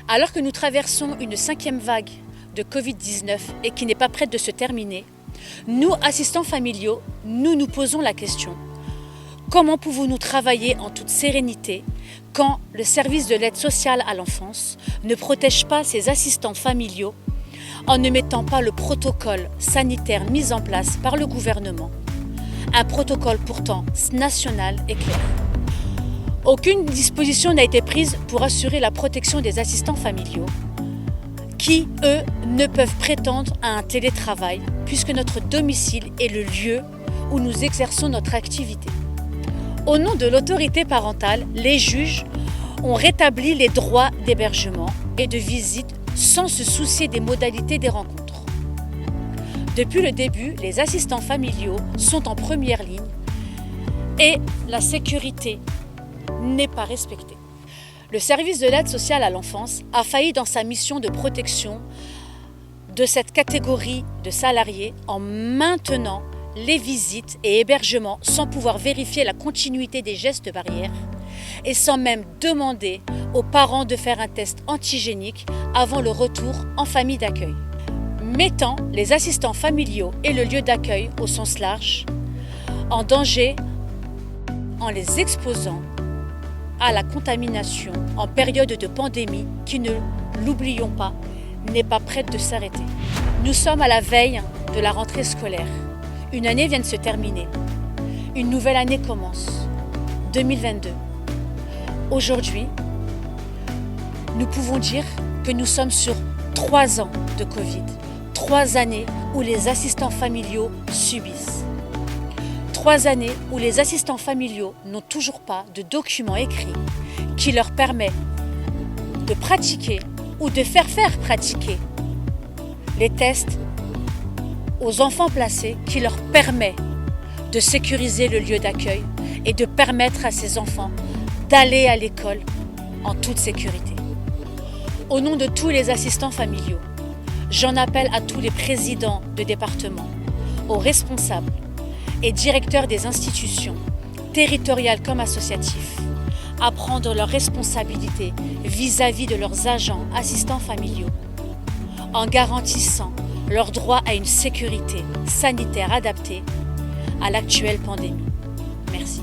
Alors que nous traversons une 5e vague de Covid-19 et qui n'est pas prête de se terminer, nous, assistants familiaux, nous posons la question: comment pouvons-nous travailler en toute sérénité quand le service de l'aide sociale à l'enfance ne protège pas ses assistants familiaux en ne mettant pas le protocole sanitaire mis en place par le gouvernement, un protocole pourtant national et clair? Aucune disposition n'a été prise pour assurer la protection des assistants familiaux qui, eux, ne peuvent prétendre à un télétravail puisque notre domicile est le lieu où nous exerçons notre activité. Au nom de l'autorité parentale, les juges ont rétabli les droits d'hébergement et de visite sans se soucier des modalités des rencontres. Depuis le début, les assistants familiaux sont en première ligne et la sécurité n'est pas respectée. Le service de l'aide sociale à l'enfance a failli dans sa mission de protection de cette catégorie de salariés en maintenant les visites et hébergements sans pouvoir vérifier la continuité des gestes barrières et sans même demander aux parents de faire un test antigénique avant le retour en famille d'accueil, mettant les assistants familiaux et le lieu d'accueil au sens large en danger en les exposant à la contamination en période de pandémie qui, ne l'oublions pas, n'est pas prête de s'arrêter. Nous sommes à la veille de la rentrée scolaire. Une année vient de se terminer. Une nouvelle année commence, 2022. Aujourd'hui, nous pouvons dire que nous sommes sur 3 ans de Covid. 3 années où les assistants familiaux subissent. 3 années où les assistants familiaux n'ont toujours pas de document écrit qui leur permet de pratiquer ou de faire pratiquer les tests aux enfants placés, qui leur permet de sécuriser le lieu d'accueil et de permettre à ces enfants d'aller à l'école en toute sécurité. Au nom de tous les assistants familiaux, j'en appelle à tous les présidents de département, aux responsables et directeurs des institutions, territoriales comme associatifs, à prendre leurs responsabilités vis-à-vis de leurs agents assistants familiaux, en garantissant leur droit à une sécurité sanitaire adaptée à l'actuelle pandémie. Merci.